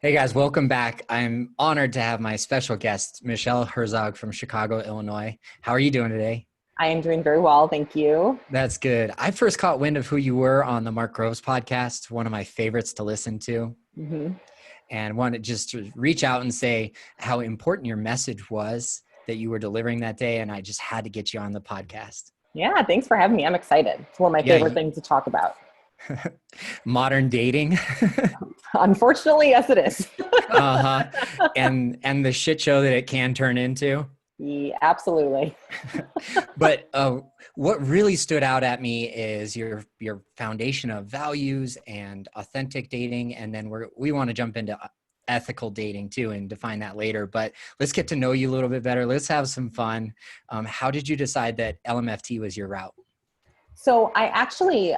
Hey guys, welcome back. I'm honored to have my special guest, Michelle Herzog from Chicago, Illinois. How are you doing today? I am doing very well, thank you. That's good. I first caught wind of who you were on the Mark Groves podcast, one of my favorites to listen to, hmm and wanted just to reach out and say how important your message was that you were delivering that day. And I just had to get you on the podcast. Yeah, thanks for having me. I'm excited. It's one of my Yeah, favorite things to talk about. modern dating. Unfortunately, yes, it is. Uh-huh. And the shit show that it can turn into. Yeah, absolutely. But what really stood out at me is your foundation of values and authentic dating, and then we want to jump into ethical dating too and define that later. But let's get to know you a little bit better. Let's have some fun. How did you decide that LMFT was your route? So I actually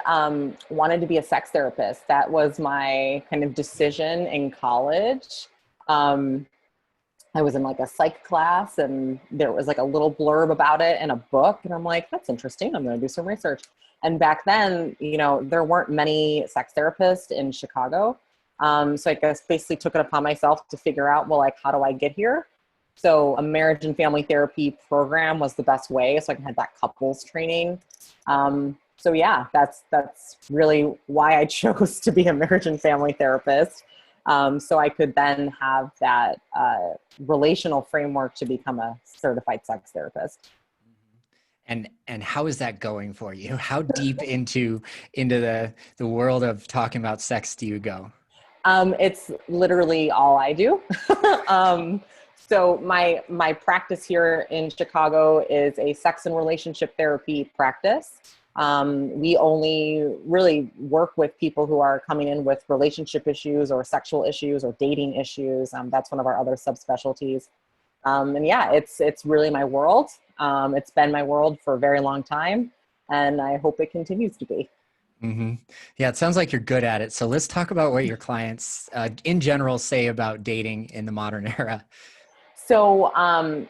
wanted to be a sex therapist. That was my kind of decision in college. Um, I was in like a psych class and there was like a little blurb about it in a book. And I'm like, that's interesting. I'm going to do some research. And back then, there weren't many sex therapists in Chicago. So I guess basically took it upon myself to figure out, well, like, how do I get here? So a marriage and family therapy program was the best way. So I can have that couples training. So yeah, that's really why I chose to be a marriage and family therapist. So I could then have that relational framework to become a certified sex therapist. And how is that going for you? How deep into the world of talking about sex do you go? It's literally all I do. um, so my practice here in Chicago is a sex and relationship therapy practice. We only really work with people who are coming in with relationship issues or sexual issues or dating issues. That's one of our other subspecialties. And yeah, it's really my world. It's been my world for a very long time, and I hope it continues to be. hmm Yeah, it sounds like you're good at it. So let's talk about what your clients, in general, say about dating in the modern era. So I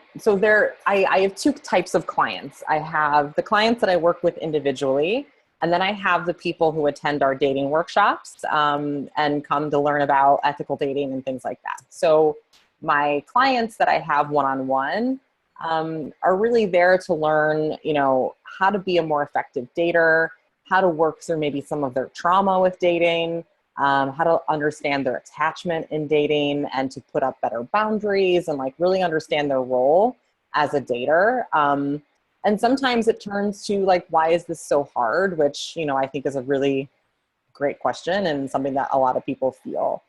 have two types of clients. I have the clients that I work with individually, and then I have the people who attend our dating workshops and come to learn about ethical dating and things like that. So my clients that I have one-on-one are really there to learn, how to be a more effective dater, how to work through maybe some of their trauma with dating, how to understand their attachment in dating and to put up better boundaries and like really understand their role as a dater. And sometimes it turns to like, why is this so hard? Which, I think is a really great question and something that a lot of people feel.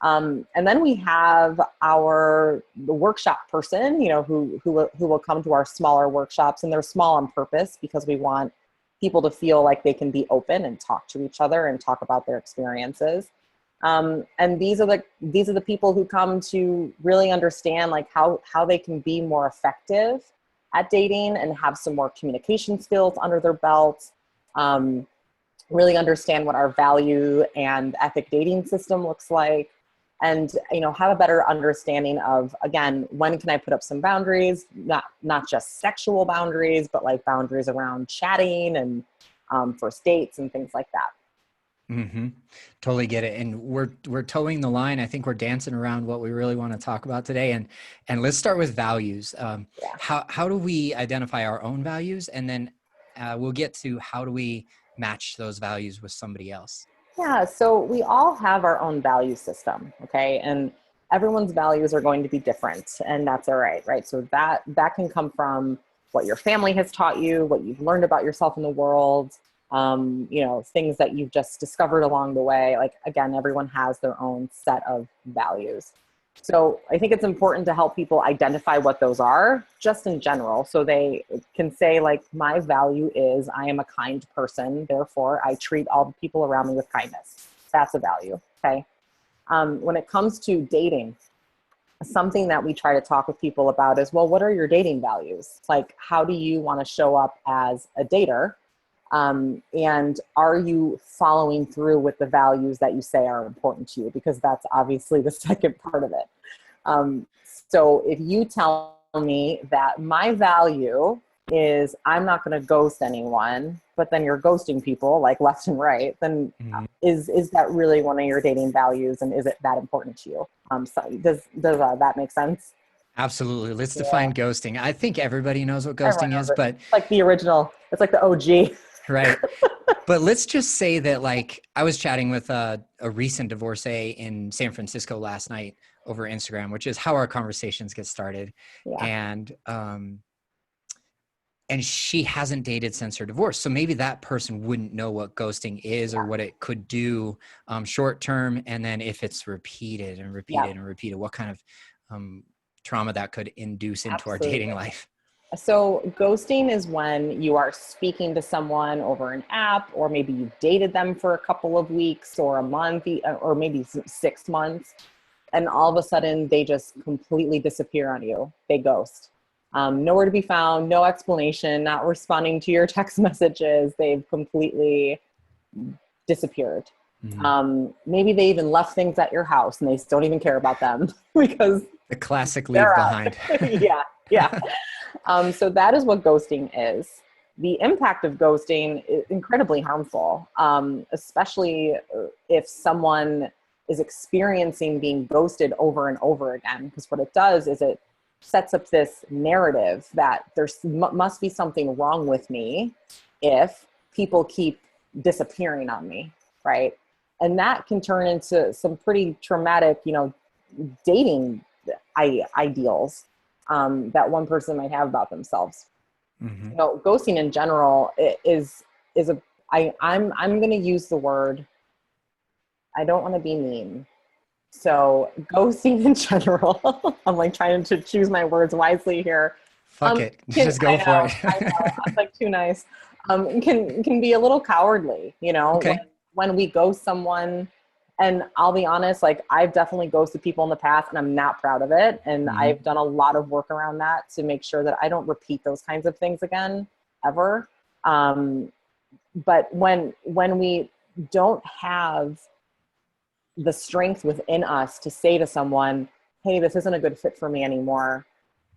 And then we have the workshop person, who will come to our smaller workshops, and they're small on purpose because we want people to feel like they can be open and talk to each other and talk about their experiences. And these are the people who come to really understand like how they can be more effective at dating and have some more communication skills under their belt. Really understand what our value and ethic dating system looks like, and have a better understanding of, again, when can I put up some boundaries, not just sexual boundaries, but like boundaries around chatting and first dates and things like that. hmm Totally get it. And we're towing the line. I think we're dancing around what we really want to talk about today. And let's start with values. Yeah. How do we identify our own values? And then we'll get to how do we match those values with somebody else. Yeah, so we all have our own value system, okay? And everyone's values are going to be different, and that's all right, right? So that can come from what your family has taught you, what you've learned about yourself in the world, things that you've just discovered along the way. Like, again, everyone has their own set of values. So I think it's important to help people identify what those are just in general. So they can say like, my value is I am a kind person. Therefore, I treat all the people around me with kindness. That's a value. Okay. When it comes to dating, something that we try to talk with people about is, well, what are your dating values? Like, how do you want to show up as a dater? And are you following through with the values that you say are important to you? Because that's obviously the second part of it. So if you tell me that my value is I'm not going to ghost anyone, but then you're ghosting people like left and right, then is that really one of your dating values, and is it that important to you? So does that make sense? Absolutely. Let's define ghosting. I think everybody knows what Everyone ghosting knows is, it. but It's like the original. It's like the OG. right. But let's just say that, like, I was chatting with a recent divorcee in San Francisco last night over Instagram, which is how our conversations get started. Yeah. And she hasn't dated since her divorce. So maybe that person wouldn't know what ghosting is or what it could do short term. And then if it's repeated and repeated and repeated, what kind of trauma that could induce into our dating life. So ghosting is when you are speaking to someone over an app, or maybe you dated them for a couple of weeks or a month or maybe 6 months. And all of a sudden they just completely disappear on you. They ghost. Nowhere to be found, no explanation, not responding to your text messages. They've completely disappeared. Maybe they even left things at your house and they just don't even care about them because the classic leave behind. Yeah. So that is what ghosting is. The impact of ghosting is incredibly harmful, especially if someone is experiencing being ghosted over and over again. Because what it does is it sets up this narrative that there must be something wrong with me if people keep disappearing on me, right? And that can turn into some pretty traumatic, dating ideals that one person might have about themselves. Ghosting in general I'm going to use the word, I don't want to be mean. So ghosting in general, I'm like trying to choose my words wisely here. Fuck it. Just go for it. I know. I'm like too nice. Can be a little cowardly, Okay. when we ghost someone. And I'll be honest, like I've definitely ghosted people in the past and I'm not proud of it. And I've done a lot of work around that to make sure that I don't repeat those kinds of things again, ever. But when we don't have the strength within us to say to someone, hey, this isn't a good fit for me anymore,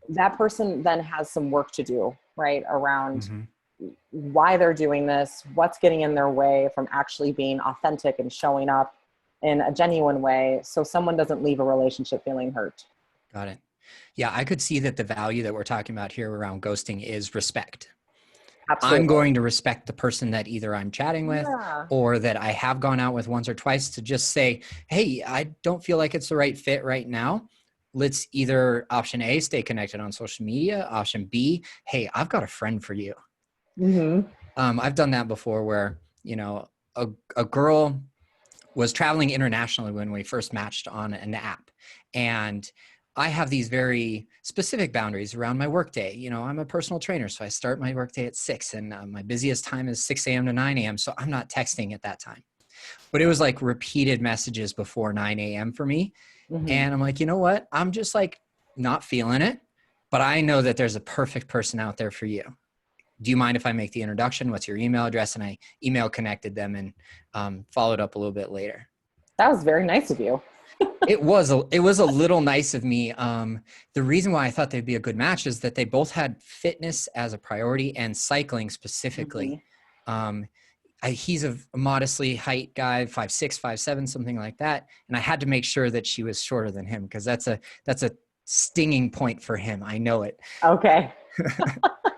that person then has some work to do, right? Around why they're doing this, what's getting in their way from actually being authentic and showing up in a genuine way, so someone doesn't leave a relationship feeling hurt. Got it. Yeah, I could see that the value that we're talking about here around ghosting is respect. Absolutely. I'm going to respect the person that either I'm chatting with or that I have gone out with once or twice, to just say, hey, I don't feel like it's the right fit right now. Let's either option A, stay connected on social media. Option B, hey, I've got a friend for you. I've done that before where, a girl was traveling internationally when we first matched on an app. And I have these very specific boundaries around my workday. I'm a personal trainer, so I start my workday at 6, and my busiest time is 6 a.m. to 9 a.m. So I'm not texting at that time. But it was like repeated messages before 9 a.m. for me. And I'm like, you know what? I'm just like not feeling it, but I know that there's a perfect person out there for you. Do you mind if I make the introduction? What's your email address? And I email connected them and followed up a little bit later. That was very nice of you. It was a little nice of me. The reason why I thought they'd be a good match is that they both had fitness as a priority and cycling specifically. He's a modestly height guy, 5'6", 5'7", something like that. And I had to make sure that she was shorter than him, because that's a stinging point for him. I know it. Okay.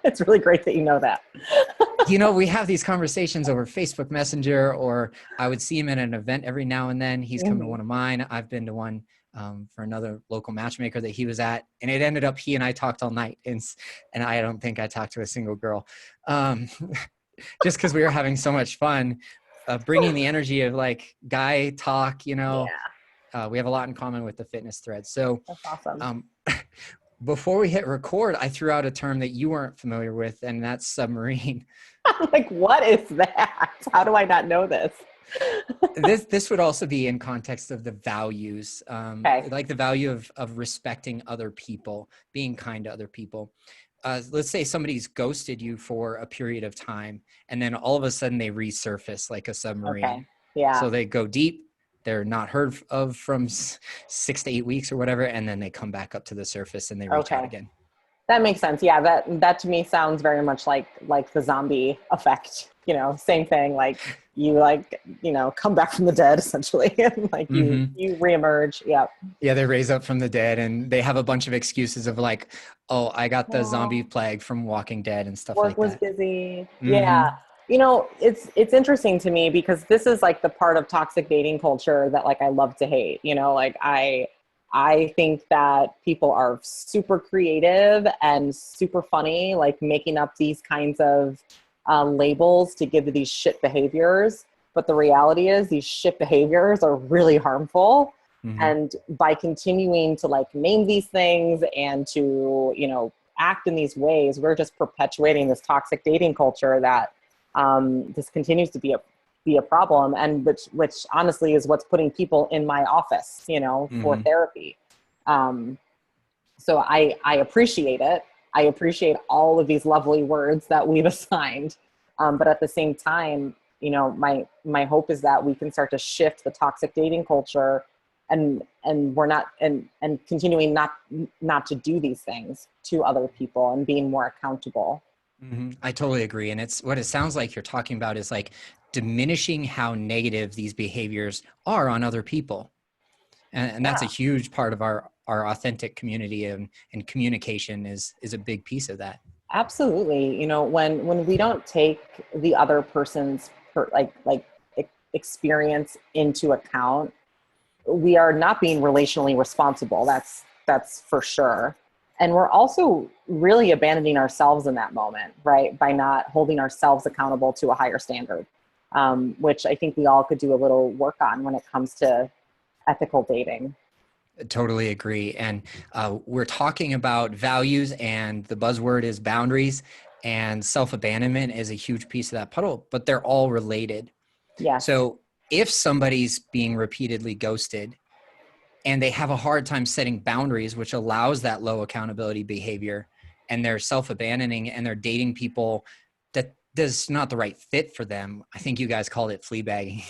It's really great that you know that. We have these conversations over Facebook Messenger, or I would see him at an event every now and then. He's come to one of mine. I've been to one for another local matchmaker that he was at, and it ended up he and I talked all night, and I don't think I talked to a single girl, just because we were having so much fun, bringing the energy of like guy talk. We have a lot in common with the fitness thread. So that's awesome. Before we hit record, I threw out a term that you weren't familiar with, and that's submarine. I'm like, what is that? How do I not know this? This would also be in context of the values, like the value of respecting other people, being kind to other people. Let's say somebody's ghosted you for a period of time, and then all of a sudden they resurface like a submarine. Okay. Yeah. So they go deep. They're not heard of from 6 to 8 weeks or whatever, and then they come back up to the surface and they reach out again. That makes sense. Yeah, that to me sounds very much like the zombie effect. same thing. Like you come back from the dead essentially, and like you reemerge. Yeah. Yeah, they raise up from the dead and they have a bunch of excuses of like, oh, I got the zombie plague from Walking Dead and stuff Work like was that. busy. Yeah. It's interesting to me because this is like the part of toxic dating culture that like I love to hate. Like I think that people are super creative and super funny, like making up these kinds of labels to give to these shit behaviors. But the reality is these shit behaviors are really harmful. Mm-hmm. And by continuing to like name these things and to, act in these ways, we're just perpetuating this toxic dating culture that this continues to be a problem, and which honestly is what's putting people in my office, for therapy. So I appreciate it. I appreciate all of these lovely words that we've assigned. But at the same time, my hope is that we can start to shift the toxic dating culture and we're not, and continuing not to do these things to other people and being more accountable. Mm-hmm. I totally agree. And it's what it sounds like you're talking about is like diminishing how negative these behaviors are on other people. And that's a huge part of our authentic community, and communication is a big piece of that. Absolutely. When we don't take the other person's experience into account, we are not being relationally responsible. That's for sure. And we're also really abandoning ourselves in that moment, right? By not holding ourselves accountable to a higher standard, which I think we all could do a little work on when it comes to ethical dating. Totally agree. And we're talking about values, and the buzzword is boundaries, and self-abandonment is a huge piece of that puddle, but they're all related. Yes. So if somebody's being repeatedly ghosted and they have a hard time setting boundaries, which allows that low accountability behavior, and they're self-abandoning and they're dating people that is not the right fit for them, I think you guys called it fleabagging.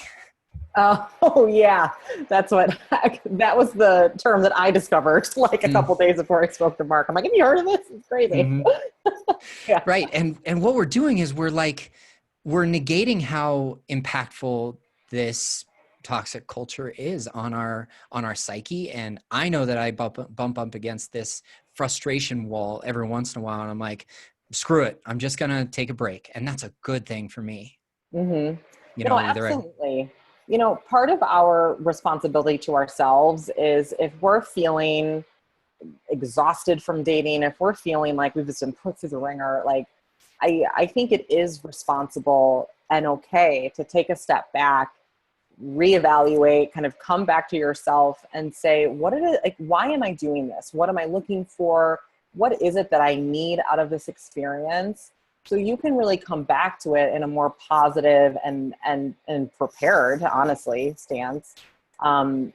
Oh yeah, that was the term that I discovered like a couple days before I spoke to Mark. I'm like, have you heard of this? It's crazy. Mm-hmm. Yeah. Right. And what we're doing is we're negating how impactful this toxic culture is on our psyche. And I know that I bump up against this frustration wall every once in a while. And I'm like, screw it. I'm just going to take a break. And that's a good thing for me. Mm-hmm. Either Absolutely. Part of our responsibility to ourselves is if we're feeling exhausted from dating, if we're feeling like we've just been put through the ringer, like I think it is responsible and okay to take a step back, reevaluate, kind of come back to yourself and say, why am I doing this? What am I looking for? What is it that I need out of this experience? So you can really come back to it in a more positive and prepared, honestly, stance. And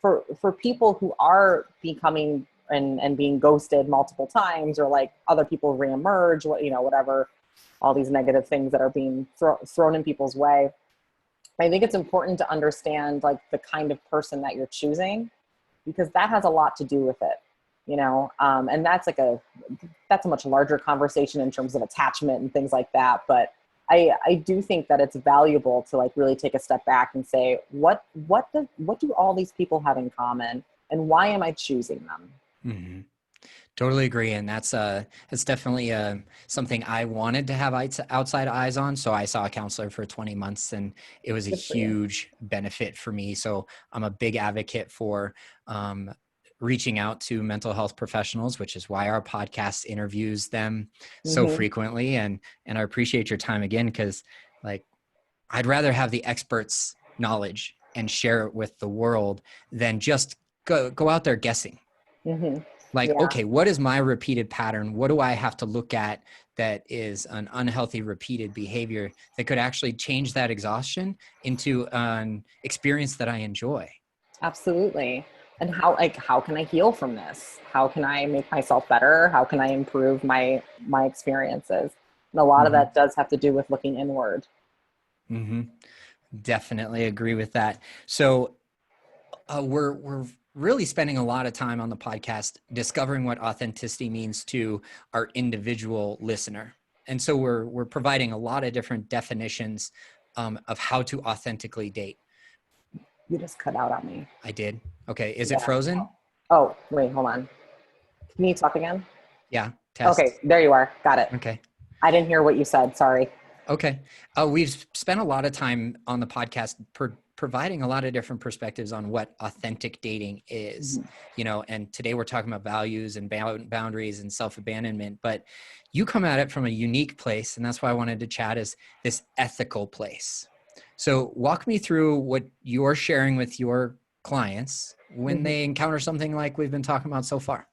for people who are becoming and being ghosted multiple times, or like other people reemerge, whatever, all these negative things that are being thrown in people's way. I think it's important to understand like the kind of person that you're choosing, because that has a lot to do with it. And that's a much larger conversation in terms of attachment and things like that. But I do think that it's valuable to like really take a step back and say, what do all these people have in common, and why am I choosing them? Mm-hmm. Totally agree. And it's definitely something I wanted to have outside eyes on. So I saw a counselor for 20 months and it was a huge benefit for me. So I'm a big advocate for reaching out to mental health professionals, which is why our podcast interviews them so frequently. And I appreciate your time again, because like I'd rather have the experts' knowledge and share it with the world than just go out there guessing. Like, okay, what is my repeated pattern? What do I have to look at that is an unhealthy repeated behavior that could actually change that exhaustion into an experience that I enjoy? Absolutely. And how can I heal from this? How can I make myself better? How can I improve my experiences? And a lot of that does have to do with looking inward. Definitely agree with that. So we're really spending a lot of time on the podcast discovering what authenticity means to our individual listener. And so we're providing a lot of different definitions of how to authentically date. You just cut out on me. I did. Okay. Is it Yeah. frozen? Oh, wait, hold on. Can you talk again? Yeah. Test. Okay, there you are. Got it. Okay. I didn't hear what you said. Sorry. Okay. We've spent a lot of time on the podcast providing a lot of different perspectives on what authentic dating is, and today we're talking about values and boundaries and self-abandonment, but you come at it from a unique place. And that's why I wanted to chat, is this ethical place. So walk me through what you're sharing with your clients when they encounter something like we've been talking about so far.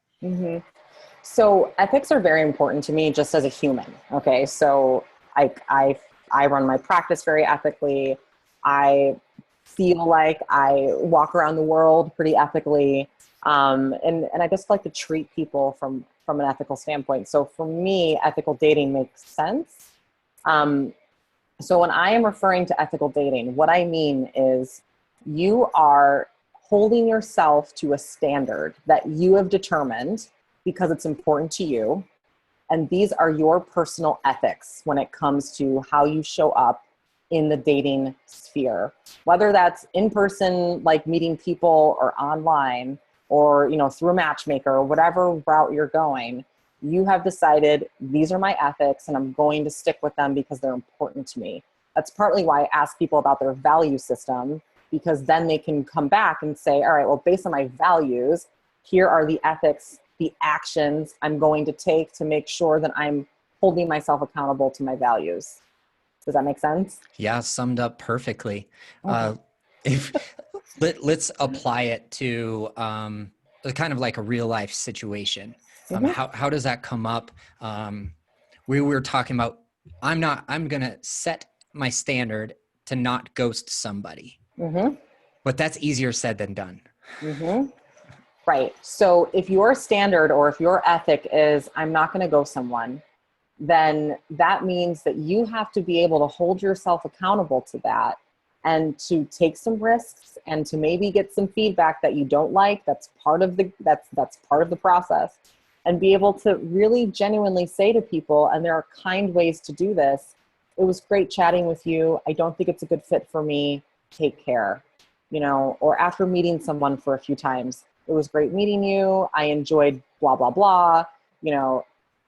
So ethics are very important to me just as a human. Okay. So I run my practice very ethically. I feel like I walk around the world pretty ethically. And I just like to treat people from an ethical standpoint. So for me, ethical dating makes sense. So when I am referring to ethical dating, what I mean is you are holding yourself to a standard that you have determined because it's important to you. And these are your personal ethics when it comes to how you show up in the dating sphere, whether that's in person, like meeting people, or online, or, through a matchmaker, or whatever route you're going. You have decided these are my ethics and I'm going to stick with them because they're important to me. That's partly why I ask people about their value system, because then they can come back and say, all right, well, based on my values, here are the ethics, the actions I'm going to take to make sure that I'm holding myself accountable to my values. Does that make sense? Yeah, summed up perfectly. Okay. Let's apply it to kind of like a real life situation. How does that come up? We were talking about, I'm going to set my standard to not ghost somebody, but that's easier said than done. Right. So if your standard or if your ethic is, I'm not going to ghost someone, then that means that you have to be able to hold yourself accountable to that, and to take some risks, and to maybe get some feedback that you don't like. That's part of that's part of the process, and be able to really genuinely say to people, and there are kind ways to do this, it was great chatting with you. I don't think it's a good fit for me. Take care. Or after meeting someone for a few times, it was great meeting you. I enjoyed blah, blah, blah.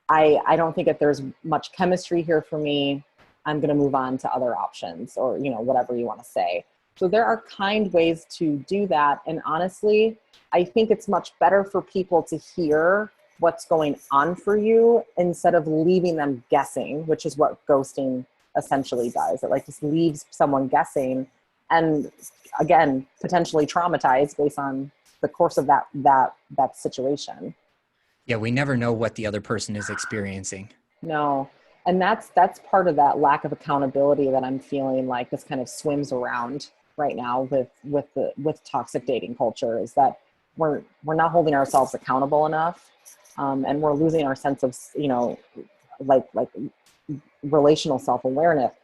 I don't think that there's much chemistry here for me. I'm going to move on to other options, or, whatever you want to say. So there are kind ways to do that. And honestly, I think it's much better for people to hear what's going on for you instead of leaving them guessing, which is what ghosting essentially does. It just leaves someone guessing, and again, potentially traumatized based on the course of that situation. Yeah, we never know what the other person is experiencing. No. And that's part of that lack of accountability that I'm feeling like this kind of swims around right now with toxic dating culture, is that we're not holding ourselves accountable enough. And we're losing our sense of, like relational self-awareness,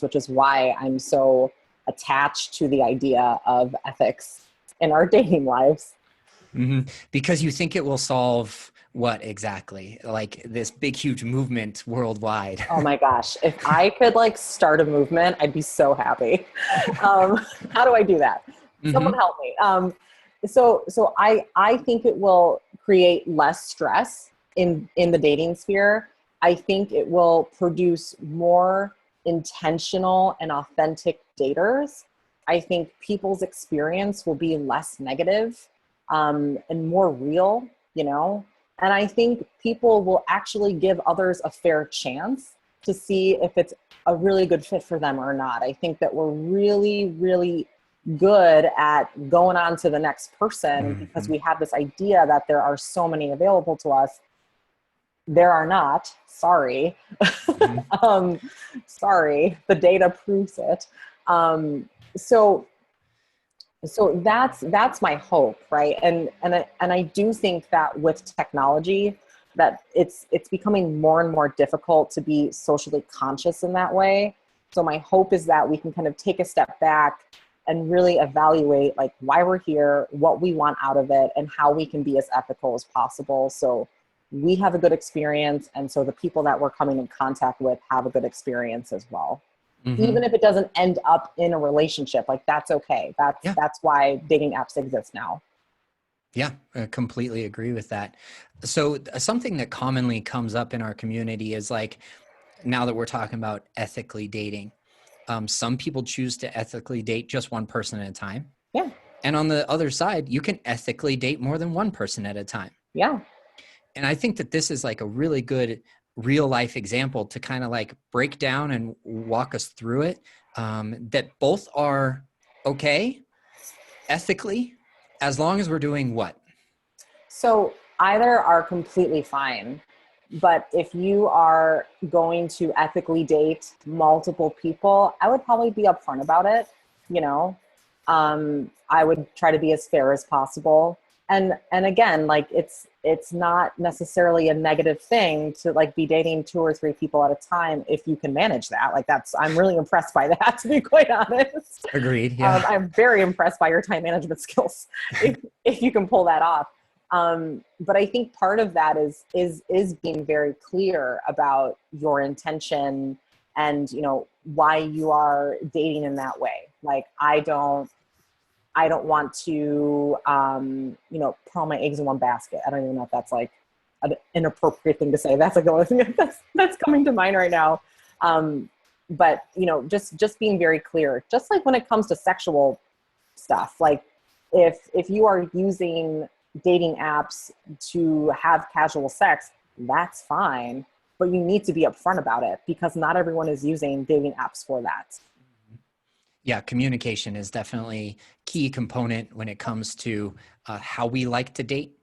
which is why I'm so attached to the idea of ethics in our dating lives. Because you think it will solve what exactly? Like this big, huge movement worldwide. Oh my gosh. If I could start a movement, I'd be so happy. How do I do that? Someone help me. So I think it will create less stress in the dating sphere. I think it will produce more intentional and authentic daters. I think people's experience will be less negative, and more real, and I think people will actually give others a fair chance to see if it's a really good fit for them or not. I think that we're really, really good at going on to the next person because we have this idea that there are so many available to us. There are not. Sorry. Sorry. The data proves it. So that's my hope, right? And I do think that with technology, that it's becoming more and more difficult to be socially conscious in that way. So my hope is that we can kind of take a step back and really evaluate why we're here, what we want out of it, and how we can be as ethical as possible. So we have a good experience. And so the people that we're coming in contact with have a good experience as well. Mm-hmm. Even if it doesn't end up in a relationship, like that's okay. Yeah. That's why dating apps exist now. Yeah, I completely agree with that. So something that commonly comes up in our community is like, now that we're talking about ethically dating, some people choose to ethically date just one person at a time. Yeah. And on the other side, you can ethically date more than one person at a time. Yeah. And I think that this is like a really good real life example to kind of like break down and walk us through it, that both are okay ethically, as long as we're doing what? So either are completely fine. But if you are going to ethically date multiple people, I would probably be upfront about it. You know, I would try to be as fair as possible. And again, like it's not necessarily a negative thing to like be dating 2 or 3 people at a time if you can manage that. Like I'm really impressed by that, to be quite honest. Agreed. Yeah. I'm very impressed by your time management skills if you can pull that off. But I think part of that is being very clear about your intention and, you know, why you are dating in that way. Like, I don't want to, you know, put all my eggs in one basket. I don't even know if that's like an inappropriate thing to say. That's like the only thing that's coming to mind right now. But you know, just being very clear, just like when it comes to sexual stuff, like if you are using dating apps to have casual sex, that's fine, but you need to be upfront about it because not everyone is using dating apps for that. Yeah, communication is definitely key component when it comes to how we like to date.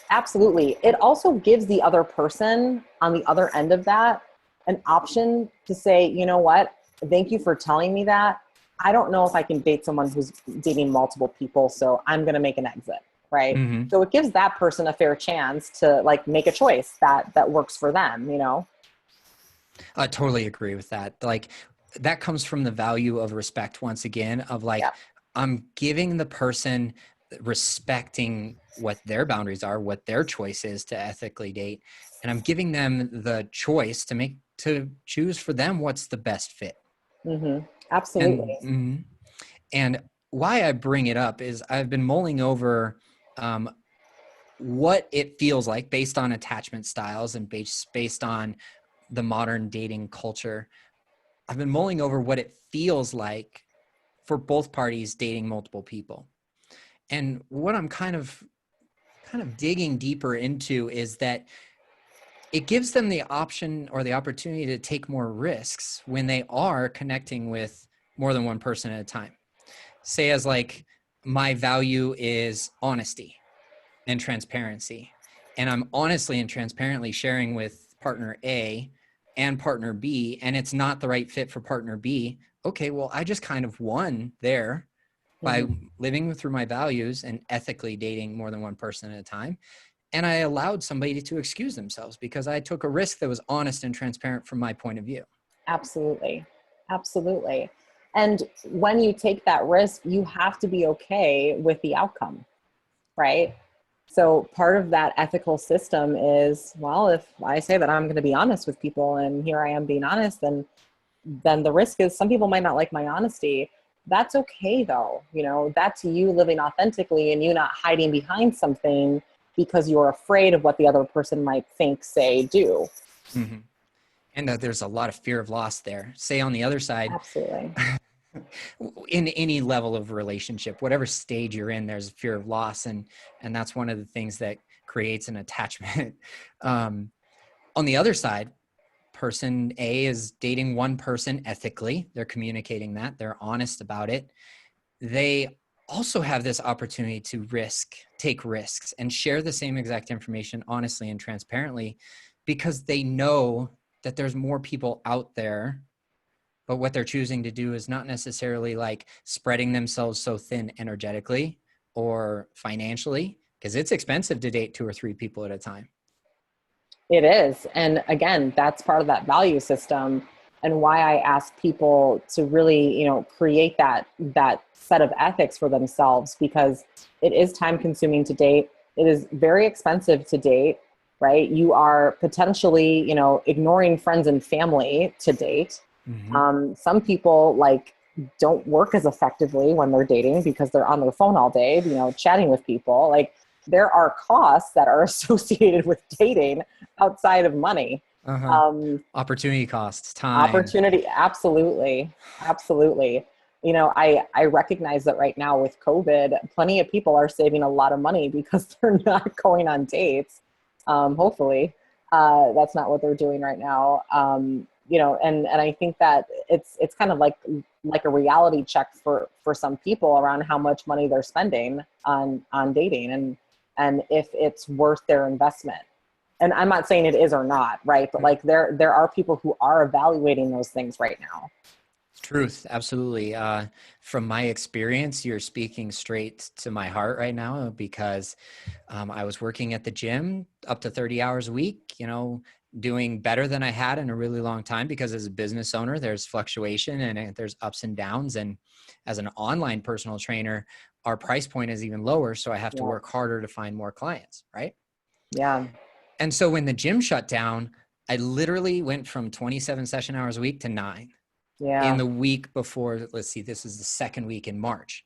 Absolutely. It also gives the other person on the other end of that an option to say, you know what, thank you for telling me that. I don't know if I can date someone who's dating multiple people, so I'm going to make an exit, right? Mm-hmm. So it gives that person a fair chance to like make a choice that works for them, you know? I totally agree with that. Like, that comes from the value of respect once again, of like, Yeah. I'm giving the person respecting what their boundaries are, what their choice is to ethically date, and I'm giving them the choice to choose for them what's the best fit. Mm-hmm. And Absolutely. and why I bring it up is I've been mulling over what it feels like based on attachment styles and based on the modern dating culture. I've been mulling over what it feels like for both parties dating multiple people. And what I'm kind of digging deeper into is that it gives them the option or the opportunity to take more risks when they are connecting with more than one person at a time. Say as like, my value is honesty and transparency, and I'm honestly and transparently sharing with partner A and partner B, and it's not the right fit for partner B. Okay, well, I just kind of won there by Mm-hmm. living through my values and ethically dating more than one person at a time. And I allowed somebody to excuse themselves because I took a risk that was honest and transparent from my point of view. Absolutely. Absolutely. And when you take that risk, you have to be okay with the outcome, right? So part of that ethical system is, well, if I say that I'm going to be honest with people and here I am being honest, then the risk is some people might not like my honesty. That's okay though. You know, that's you living authentically and you not hiding behind something because you're afraid of what the other person might think, say, do. Mm-hmm. And there's a lot of fear of loss there. Say on the other side, Absolutely. in any level of relationship, whatever stage you're in, there's fear of loss. And that's one of the things that creates an attachment. On the other side, person A is dating one person ethically. They're communicating that. They're honest about it. They also have this opportunity to take risks, and share the same exact information honestly and transparently because they know that there's more people out there. But what they're choosing to do is not necessarily like spreading themselves so thin energetically or financially, because it's expensive to date 2 or 3 people at a time. It is. And again, that's part of that value system and why I ask people to really, you know, create that set of ethics for themselves, because it is time consuming to date. It is very expensive to date, right? You are potentially, ignoring friends and family to date. Hmm. Some people don't work as effectively when they're dating because they're on their phone all day, chatting with people. Like, there are costs that are associated with dating outside of money. Uh-huh. Um, Opportunity costs, time. Opportunity, absolutely, absolutely. I recognize that right now with COVID, plenty of people are saving a lot of money because they're not going on dates. Hopefully, that's not what they're doing right now. And I think that it's kind of like a reality check for some people around how much money they're spending on dating, and if it's worth their investment. And I'm not saying it is or not, right? But like there are people who are evaluating those things right now. Truth, absolutely. From my experience, you're speaking straight to my heart right now, because I was working at the gym up to 30 hours a week, doing better than I had in a really long time, because as a business owner, there's fluctuation and there's ups and downs. And as an online personal trainer, our price point is even lower. So I have to Yeah. work harder to find more clients, right? Yeah. And so when the gym shut down, I literally went from 27 session hours a week to 9 in Yeah. the week before. Let's see, this is the second week in March.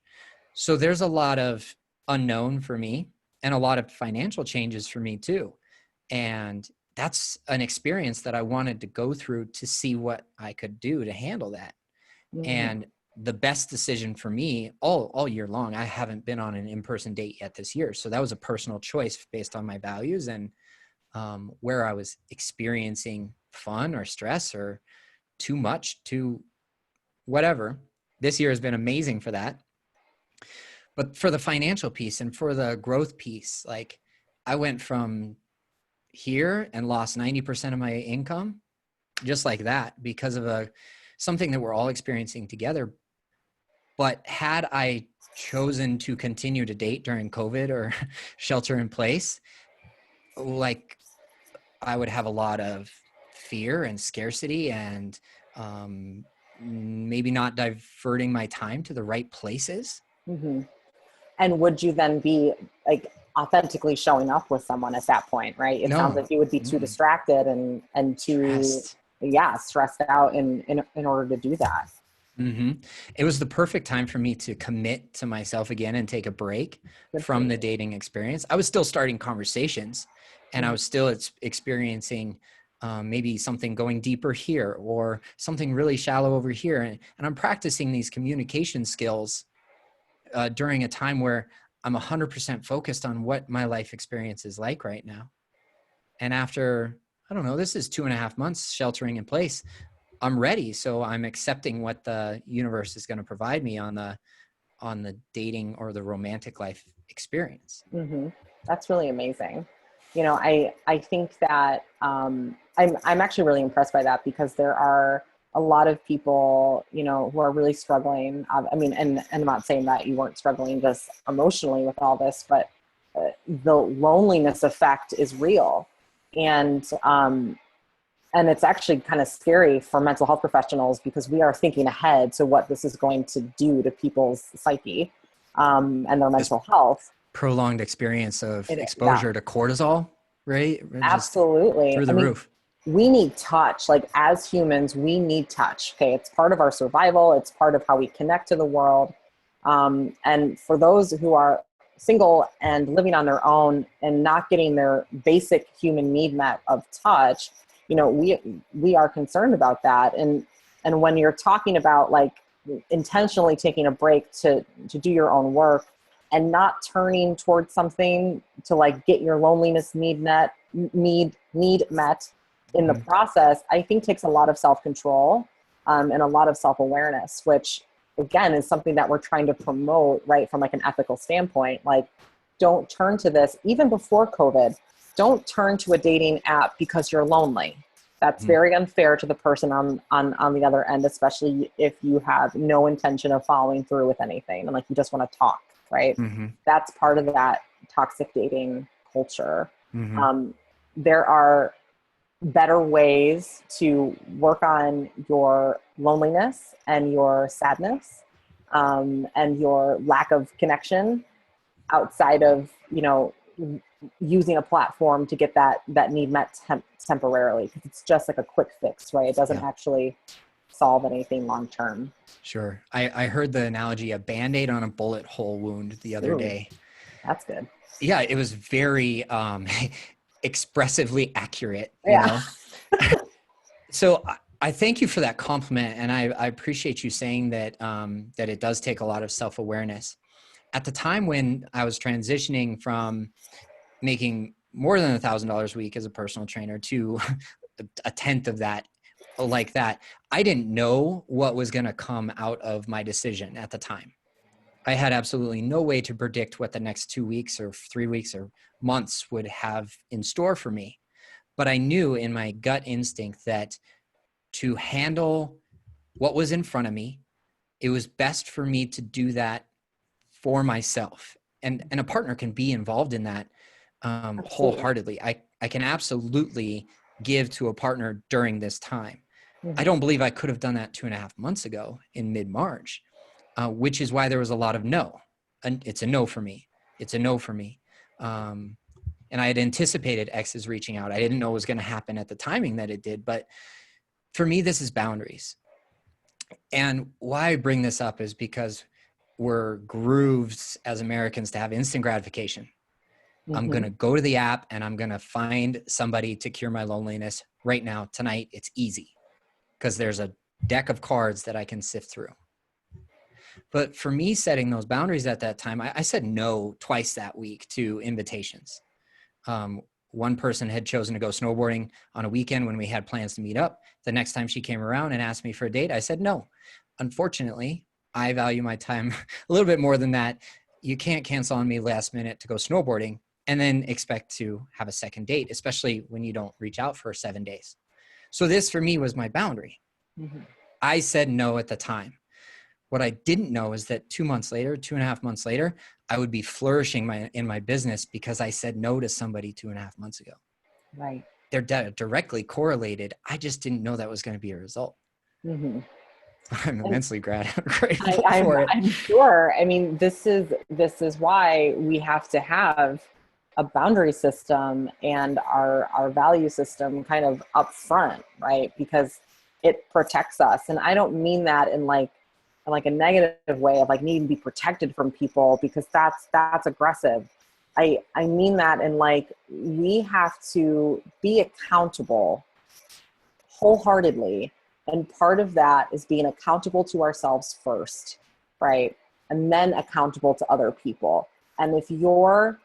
So there's a lot of unknown for me and a lot of financial changes for me too. And that's an experience that I wanted to go through to see what I could do to handle that. Mhm. And the best decision for me all year long, I haven't been on an in-person date yet this year. So that was a personal choice based on my values and where I was experiencing fun or stress or too much, too whatever. This year has been amazing for that. But for the financial piece and for the growth piece, like, I went from here and lost 90% of my income just like that because of something that we're all experiencing together. But had I chosen to continue to date during COVID or shelter in place, like, I would have a lot of fear and scarcity and maybe not diverting my time to the right places. Mhm. And would you then be like authentically showing up with someone at that point, right? It sounds No. like you would be too Mm-mm. distracted and too, Stressed. yeah, stressed out in order to do that. Mm-hmm. It was the perfect time for me to commit to myself again and take a break Good for from the you. dating experience. I was still starting conversations, and I Mhm. was still experiencing maybe something going deeper here or something really shallow over here. And I'm practicing these communication skills during a time where I'm 100% focused on what my life experience is like right now. And after, I don't know, this is 2.5 months sheltering in place, I'm ready. So I'm accepting what the universe is going to provide me on the dating or the romantic life experience. Mhm. That's really amazing. I think that I'm actually really impressed by that because there are a lot of people, who are really struggling. I mean, and I'm not saying that you weren't struggling just emotionally with all this, but the loneliness effect is real, and it's actually kind of scary for mental health professionals because we are thinking ahead to what this is going to do to people's psyche and their This mental health. prolonged experience of Yeah, exposure to cortisol, right? Just absolutely. through I the mean, roof. we need touch. Like, as humans, we need touch. Okay, it's part of our survival. It's part of how we connect to the world. And for those who are single and living on their own and not getting their basic human need met of touch, we are concerned about that. And when you're talking about like intentionally taking a break to do your own work and not turning towards something to like get your loneliness need met in the Mhm. process, I think takes a lot of self-control and a lot of self-awareness, which again is something that we're trying to promote, right, from like an ethical standpoint. Like, don't turn to this. Even before COVID, don't turn to a dating app because you're lonely. That's Mhm. very unfair to the person on the other end, especially if you have no intention of following through with anything and like you just want to talk, right? Mhm. That's part of that toxic dating culture. Mhm. um, there are better ways to work on your loneliness and your sadness and your lack of connection outside of using a platform to get that need met temporarily, because it's just like a quick fix, right? It doesn't Yeah. actually solve anything long term. Sure. I heard the analogy, a Band-Aid on a bullet hole wound the other Ooh, day. that's good. Yeah, it was very expressively accurate, you Yeah. know? So I thank you for that compliment. And I appreciate you saying that, that it does take a lot of self-awareness. At the time when I was transitioning from making more than $1,000 a week as a personal trainer to a tenth of that, like that, I didn't know what was going to come out of my decision at the time. I had absolutely no way to predict what the next 2 weeks or 3 weeks or months would have in store for me. But I knew in my gut instinct that to handle what was in front of me, it was best for me to do that for myself. And a partner can be involved in that wholeheartedly. I can absolutely give to a partner during this time. I don't believe I could have done that 2.5 months ago in mid-March, which is why there was a lot of no. And it's a no for me. It's a no for me. And I had anticipated exes reaching out. I didn't know it was going to happen at the timing that it did. But for me, this is boundaries. And why I bring this up is because we're grooves as Americans to have instant gratification. I'm going to go to the app and I'm going to find somebody to cure my loneliness right now, tonight. It's easy because there's a deck of cards that I can sift through. But for me, setting those boundaries at that time, I said no twice that week to invitations. One person had chosen to go snowboarding on a weekend when we had plans to meet up. The next time she came around and asked me for a date, I said no. Unfortunately, I value my time a little bit more than that. You can't cancel on me last minute to go snowboarding and then expect to have a second date, especially when you don't reach out for 7 days. So this for me was my boundary. I said no at the time. What I didn't know is that 2 months later, 2.5 months later, I would be flourishing in my business because I said no to somebody 2.5 months ago. Right. They're directly correlated. I just didn't know that was going to be a result. I'm immensely grateful for it. I'm sure. I mean, this is why we have to have a boundary system and our value system kind of up front, right? Because it protects us. And I don't mean that in like a negative way of like needing to be protected from people, because that's aggressive. I mean that in like, we have to be accountable wholeheartedly. And part of that is being accountable to ourselves first, right? And then accountable to other people. And if your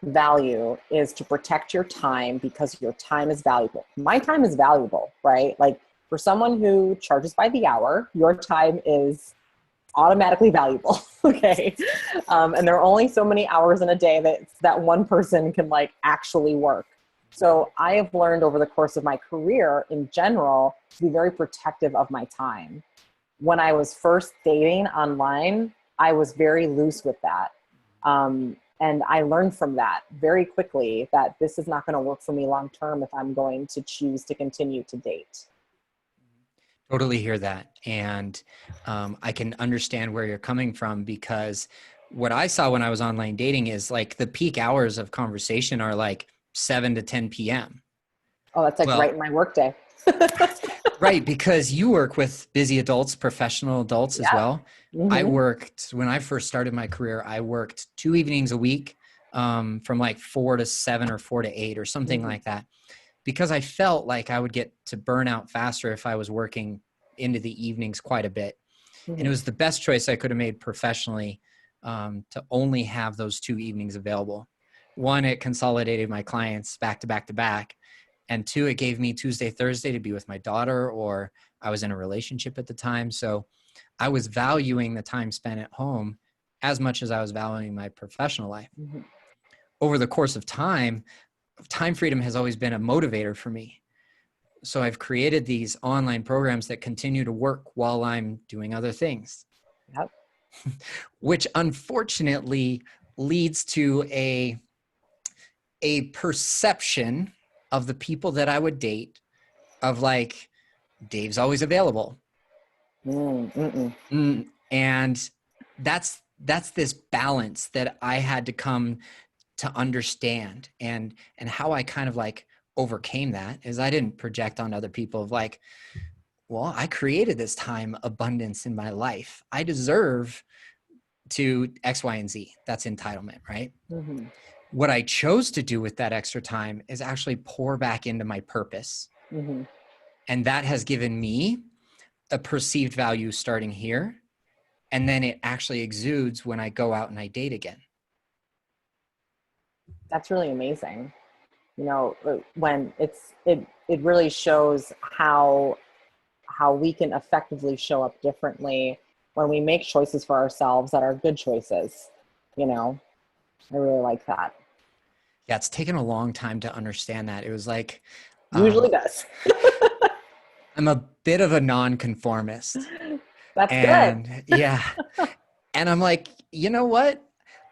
value is to protect your time because your time is valuable, my time is valuable, right? Like for someone who charges by the hour, your time is automatically valuable. Okay. And there are only so many hours in a day that one person can like actually work. So I have learned over the course of my career in general to be very protective of my time. When I was first dating online, I was very loose with that. And I learned from that very quickly that this is not going to work for me long term if I'm going to choose to continue to date. Totally hear that. And I can understand where you're coming from, because what I saw when I was online dating is like the peak hours of conversation are like 7 to 10 p.m. Oh, that's like right in my workday. Right, because you work with busy adults, professional adults as well. I worked, when I first started my career, I worked 2 evenings a week, from like 4 to 7 or 4 to 8 or something like that, because I felt like I would get to burn out faster if I was working into the evenings quite a bit. And it was the best choice I could have made professionally, to only have those 2 evenings available. One, it consolidated my clients back to back to back. And 2, it gave me Tuesday, Thursday to be with my daughter, or I was in a relationship at the time. So I was valuing the time spent at home as much as I was valuing my professional life. Over the course of time freedom has always been a motivator for me. So I've created these online programs that continue to work while I'm doing other things, which unfortunately leads to a perception of the people that I would date of like, Dave's always available. And that's this balance that I had to come to understand. And how I kind of like overcame that is I didn't project on other people of like, well, I created this time abundance in my life. I deserve to X, Y, and Z. That's entitlement, right? Mm-hmm. What I chose to do with that extra time is actually pour back into my purpose. Mm-hmm. And that has given me a perceived value starting here. And then it actually exudes when I go out and I date again. That's really amazing. You know, when it really shows how we can effectively show up differently when we make choices for ourselves that are good choices. You know, I really like that. Yeah, it's taken a long time to understand that. It was like, Usually does. I'm a bit of a nonconformist. That's good. And yeah. And I'm like, you know what?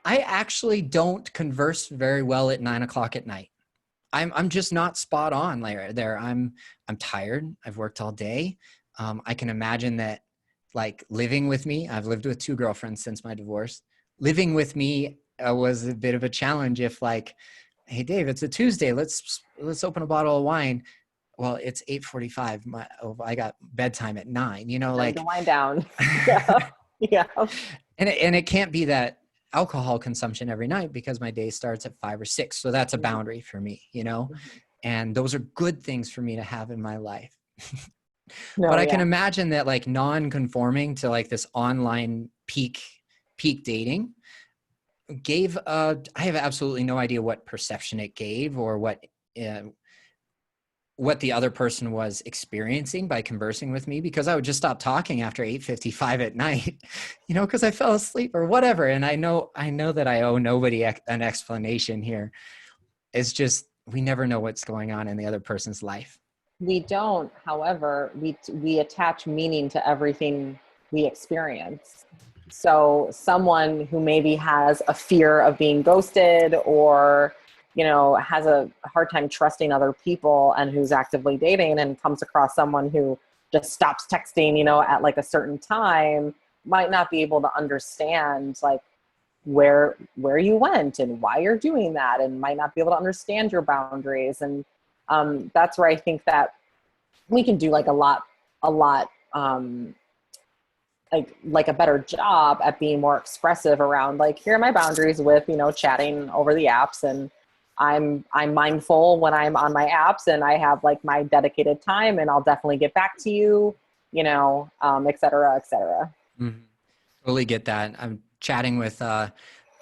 I actually don't converse very well at 9 o'clock at night. I'm just not spot on there. I'm tired. I've worked all day. I can imagine that like living with me, I've lived with 2 girlfriends since my divorce. Living with me was a bit of a challenge if like, hey Dave, it's a Tuesday. Let's open a bottle of wine. Well, it's 8:45. I got bedtime at 9, you know, Time to like, wind down. Yeah. Yeah. and it can't be that alcohol consumption every night because my day starts at 5 or 6. So that's a boundary for me, you know, and those are good things for me to have in my life. No, But I can yeah. imagine that like non-conforming to like this online peak dating gave, I have absolutely no idea what perception it gave or uh, what the other person was experiencing by conversing with me, because I would just stop talking after 8:55 at night, you know, because I fell asleep or whatever. And I know that I owe nobody an explanation here. It's just, we never know what's going on in the other person's life. We don't, however, we attach meaning to everything we experience. So someone who maybe has a fear of being ghosted, or, you know, has a hard time trusting other people, and who's actively dating and comes across someone who just stops texting, you know, at like a certain time, might not be able to understand like where you went and why you're doing that, and might not be able to understand your boundaries. And that's where I think that we can do like a lot like a better job at being more expressive around like, here are my boundaries with, you know, chatting over the apps, and I'm mindful when I'm on my apps, and I have like my dedicated time, and I'll definitely get back to you, you know, et cetera, et cetera. Mm-hmm. Totally get that. I'm chatting with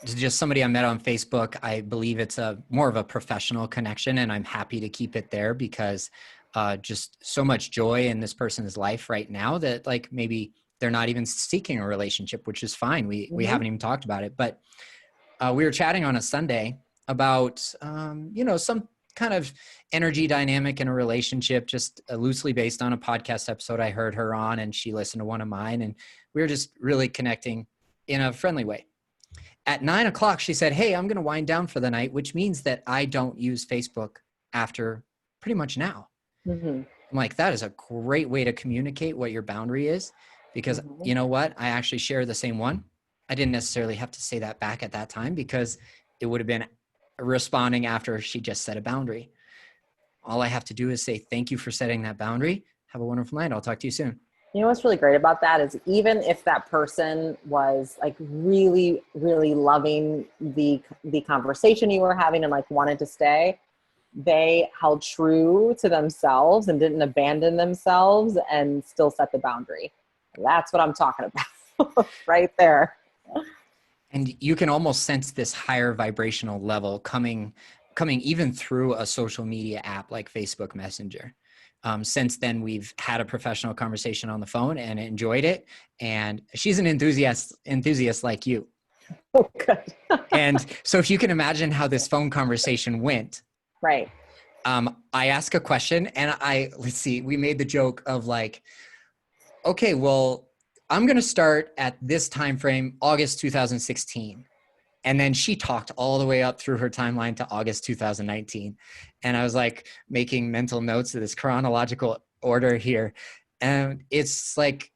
just somebody I met on Facebook. I believe it's a more of a professional connection, and I'm happy to keep it there because just so much joy in this person's life right now that like maybe they're not even seeking a relationship, which is fine. We haven't even talked about it, but we were chatting on a Sunday about you know, some kind of energy dynamic in a relationship, just loosely based on a podcast episode I heard her on, and she listened to one of mine, and we were just really connecting in a friendly way. At 9 o'clock, she said, hey, I'm going to wind down for the night, which means that I don't use Facebook after pretty much now. Mm-hmm. I'm like, that is a great way to communicate what your boundary is, because you know what? I actually share the same one. I didn't necessarily have to say that back at that time because it would have been responding after she just set a boundary. All I have to do is say, thank you for setting that boundary. Have a wonderful night. I'll talk to you soon. You know what's really great about that is, even if that person was like really, really loving the conversation you were having and like wanted to stay, they held true to themselves and didn't abandon themselves and still set the boundary. That's what I'm talking about right there. And you can almost sense this higher vibrational level coming even through a social media app like Facebook Messenger. Since then, we've had a professional conversation on the phone and enjoyed it. And she's an enthusiast like you. Oh, good. And so if you can imagine how this phone conversation went, Right. I ask a question and let's see, we made the joke of like, okay, well, I'm going to start at this time frame, August 2016. And then she talked all the way up through her timeline to August 2019. And I was like making mental notes of this chronological order here. And it's like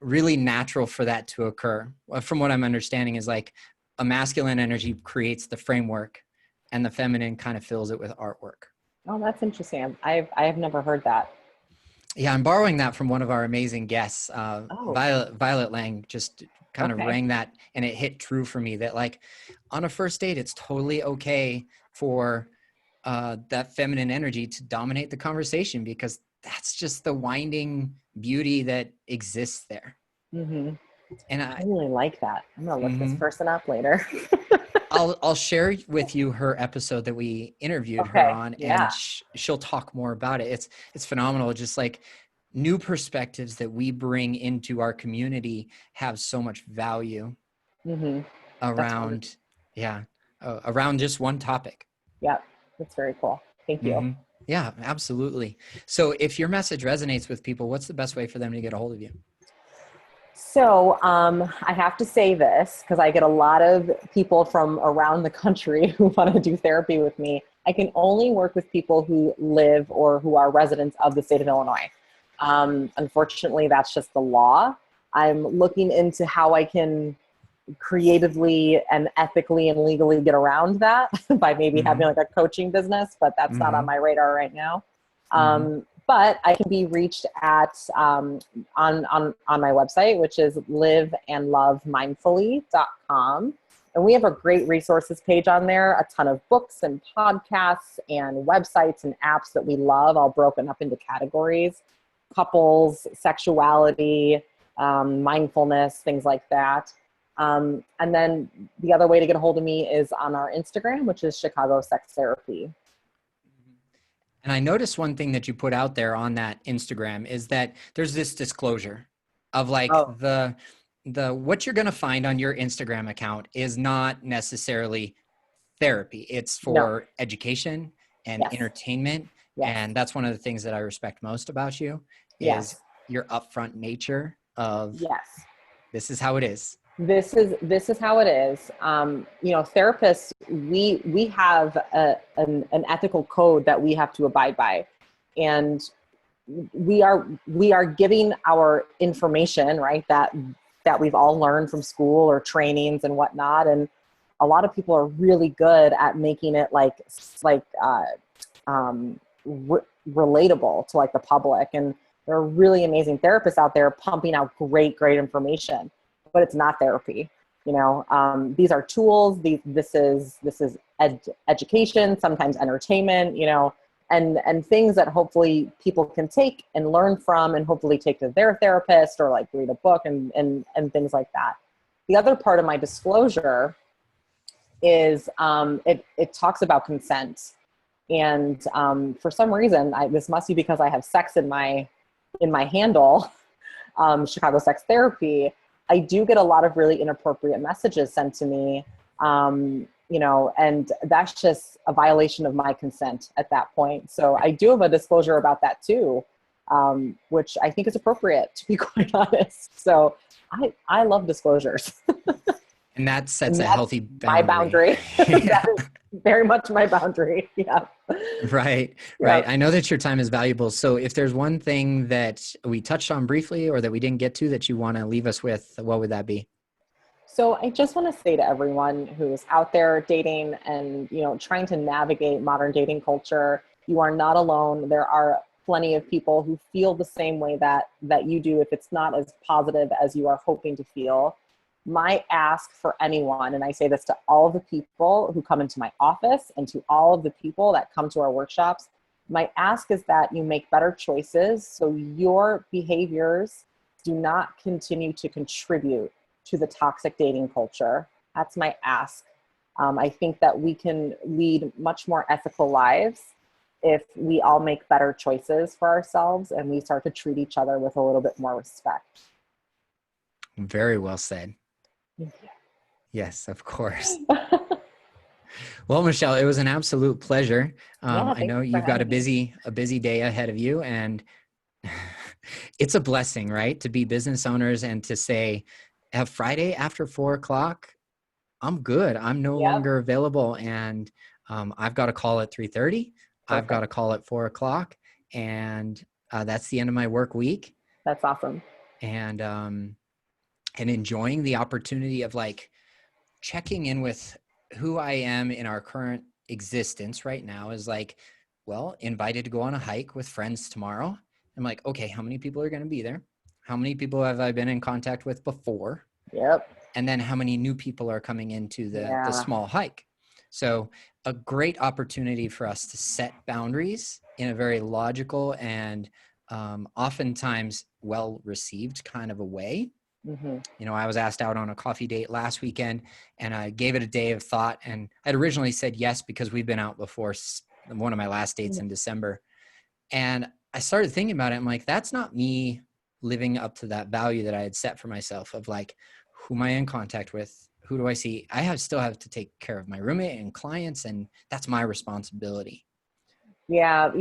really natural for that to occur. From what I'm understanding is like a masculine energy creates the framework and the feminine kind of fills it with artwork. Oh, that's interesting. I have never heard that. Yeah, I'm borrowing that from one of our amazing guests. Oh, Violet Lang just kind of okay. rang that, and it hit true for me that like on a first date, it's totally okay for that feminine energy to dominate the conversation because that's just the winding beauty that exists there. Mm-hmm. And I really like that. I'm gonna look this mhm. person up later. I'll share with you her episode that we interviewed her Okay. on, and Yeah. she'll talk more about it. It's phenomenal. Just like new perspectives that we bring into our community have so much value Mm-hmm. That's wonderful. around, yeah, around just one topic. Yep. That's very cool. Thank you. Hmm. Yeah, absolutely. So if your message resonates with people, what's the best way for them to get a hold of you? So I have to say this because I get a lot of people from around the country who want to do therapy with me. I can only work with people who live or who are residents of the state of Illinois. Unfortunately, that's just the law. I'm looking into how I can creatively and ethically and legally get around that by maybe having Hmm. like a coaching business, but that's not on Hmm. my radar right now. Hmm. But I can be reached at on my website, which is liveandlovemindfully.com. And we have a great resources page on there, a ton of books and podcasts and websites and apps that we love, all broken up into categories: couples, sexuality, mindfulness, things like that. And then the other way to get a hold of me is on our Instagram, which is Chicago Sex Therapy. And I noticed one thing that you put out there on that Instagram is that there's this disclosure of like Oh, the what you're going to find on your Instagram account is not necessarily therapy. It's no. for education and Yes. entertainment. Yes. And that's one of the things that I respect most about you is Yes. your upfront nature of Yes. this is how it is. This is how it is. Therapists, we have an ethical code that we have to abide by, and we are giving our information, right, that we've all learned from school or trainings and whatnot. And a lot of people are really good at making it um, relatable to like the public. And there are really amazing therapists out there pumping out great information, but it's not therapy. These are tools. This is education, sometimes entertainment. And things that hopefully people can take and learn from, and hopefully take to their therapist or like read a book and things like that. The other part of my disclosure is it talks about consent. And for some reason, this must be because I have sex in my handle, Chicago Sex Therapy. I do get a lot of really inappropriate messages sent to me, and that's just a violation of my consent at that point. So I do have a disclosure about that too, which I think is appropriate, to be quite honest. So I love disclosures. And that sets And a that's healthy my boundary. boundary. Yeah. That is very much my boundary. Yeah. Right, Yeah. right. I know that your time is valuable. So if there's one thing that we touched on briefly or that we didn't get to that you want to leave us with, what would that be? So I just want to say to everyone who's out there dating and, trying to navigate modern dating culture, you are not alone. There are plenty of people who feel the same way that you do, if it's not as positive as you are hoping to feel. My ask for anyone, and I say this to all of the people who come into my office and to all of the people that come to our workshops, my ask is that you make better choices so your behaviors do not continue to contribute to the toxic dating culture. That's my ask. I think that we can lead much more ethical lives if we all make better choices for ourselves and we start to treat each other with a little bit more respect. Very well said. Thank Yes, of course. you. Well, Michelle, it was an absolute pleasure. Yeah, I thank know you for you've got having me. a busy day ahead of you, and it's a blessing, right? To be business owners and to say, have Friday after 4 o'clock, I'm good. I'm no Yep, longer available. And I've got a call at 3:30. I've got perfect. a call at 4 o'clock. And that's the end of my work week. That's awesome. And enjoying the opportunity of like checking in with who I am in our current existence right now is like, well, invited to go on a hike with friends tomorrow. I'm like, okay, how many people are going to be there? How many people have I been in contact with before? Yep. And then how many new people are coming into the Yeah. small hike? So a great opportunity for us to set boundaries in a very logical and oftentimes well-received kind of a way. Mm-hmm. You know, I was asked out on a coffee date last weekend and I gave it a day of thought, and I'd originally said yes because we've been out before, one of my last dates in December. And I started thinking about it. I'm like, that's not me living up to that value that I had set for myself of like, who am I in contact with? Who do I see? Still have to take care of my roommate and clients, and that's my responsibility. Yeah,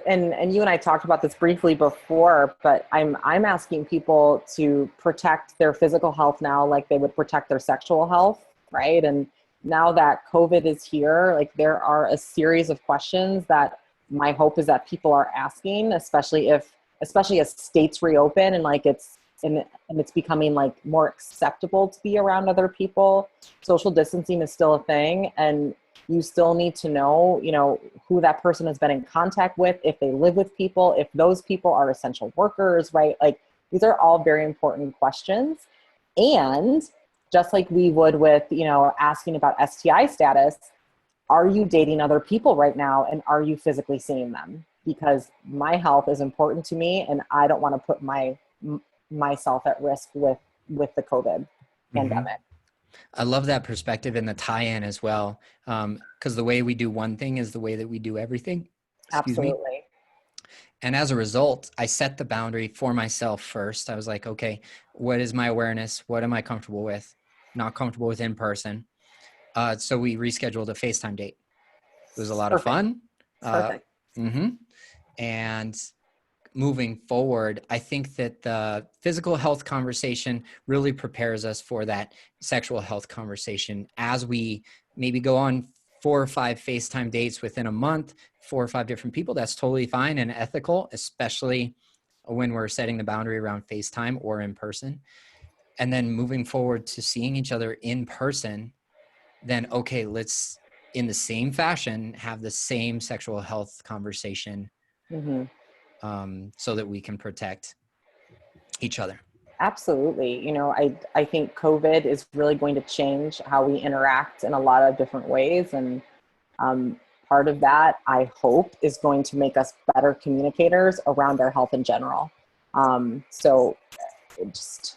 and you and I talked about this briefly before, but I'm asking people to protect their physical health now like they would protect their sexual health, right? And now that COVID is here, like there are a series of questions that my hope is that people are asking, especially as states reopen and like it's becoming like more acceptable to be around other people. Social distancing is still a thing, and you still need to know, who that person has been in contact with, if they live with people, if those people are essential workers, right? Like these are all very important questions. And just like we would with, asking about STI status, are you dating other people right now? And are you physically seeing them? Because my health is important to me and I don't want to put myself at risk with the COVID pandemic. I love that perspective and the tie-in as well. Because the way we do one thing is the way that we do everything. Excuse me. Absolutely. And as a result, I set the boundary for myself first. I was like, okay, what is my awareness? What am I comfortable with? Not comfortable with in person. So we rescheduled a FaceTime date. It was a lot of Perfect. fun. Perfect. And moving forward, I think that the physical health conversation really prepares us for that sexual health conversation as we maybe go on 4 or 5 FaceTime dates within a month, 4 or 5 different people. That's totally fine and ethical, especially when we're setting the boundary around FaceTime or in person. And then moving forward to seeing each other in person, then, okay, let's in the same fashion have the same sexual health conversation. Mm-hmm. So that we can protect each other. Absolutely. I think COVID is really going to change how we interact in a lot of different ways. And part of that, I hope, is going to make us better communicators around our health in general. So just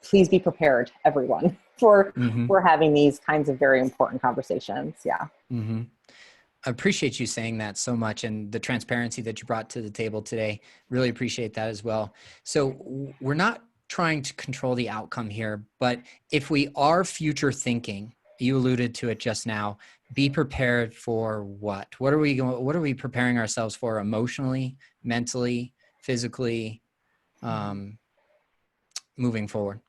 please be prepared, everyone, for having these kinds of very important conversations. Yeah. Mm-hmm. I appreciate you saying that so much, and the transparency that you brought to the table today. Really appreciate that as well. So we're not trying to control the outcome here, but if we are future thinking, you alluded to it just now, be prepared for what? What are we preparing ourselves for emotionally, mentally, physically, moving forward?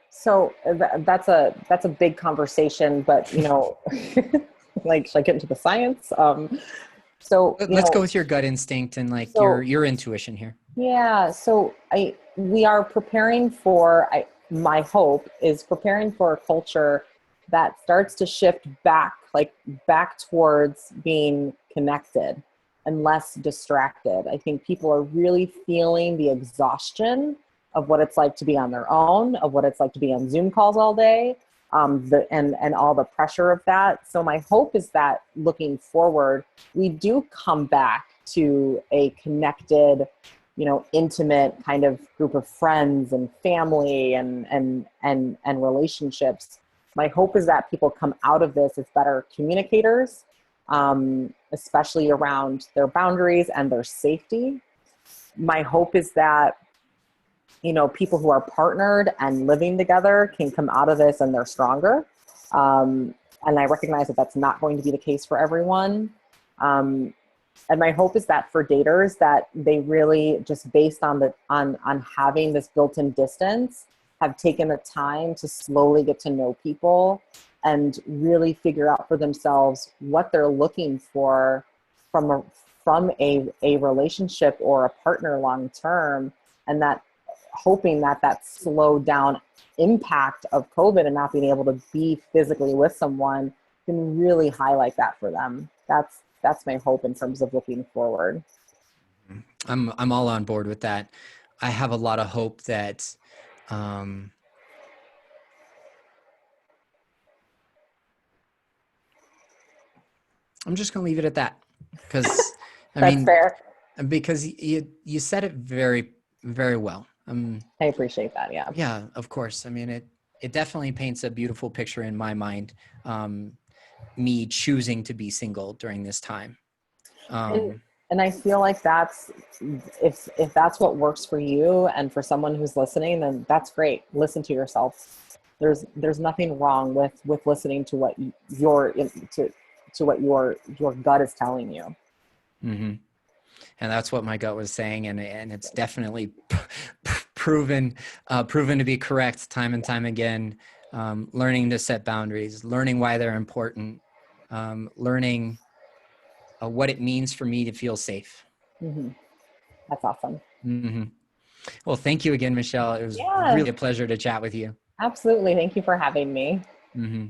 So that's a big conversation, but like, should I get into the science? So Let's go with your gut instinct and like your intuition here. Yeah. So we are preparing for, my hope is preparing for a culture that starts to shift back towards being connected and less distracted. I think people are really feeling the exhaustion of what it's like to be on their own, of what it's like to be on Zoom calls all day, and all the pressure of that. So my hope is that looking forward, we do come back to a connected, intimate kind of group of friends and family and relationships. My hope is that people come out of this as better communicators, especially around their boundaries and their safety. My hope is that people who are partnered and living together can come out of this and they're stronger. And I recognize that that's not going to be the case for everyone. And my hope is that for daters, that they really, just based on having this built-in distance, have taken the time to slowly get to know people and really figure out for themselves what they're looking for from a relationship or a partner long term, and that hoping that that slowed down impact of COVID and not being able to be physically with someone can really highlight that for them. That's my hope in terms of looking forward. I'm all on board with that. I have a lot of hope that I'm just going to leave it at that, because That's fair. because you said it very, very well. I appreciate that. Yeah. Yeah, of course. I mean, it definitely paints a beautiful picture in my mind. Me choosing to be single during this time. And I feel like that's, if that's what works for you and for someone who's listening, then that's great. Listen to yourself. There's nothing wrong with listening to what to what your gut is telling you. Mm-hmm. And that's what my gut was saying, and it's definitely proven to be correct time and time again. Learning to set boundaries, learning why they're important, learning what it means for me to feel safe. Mm-hmm. That's awesome. Mm-hmm. Well, thank you again, Michelle. It was Yeah, really a pleasure to chat with you. absolutely. Thank you for having me. Mm-hmm.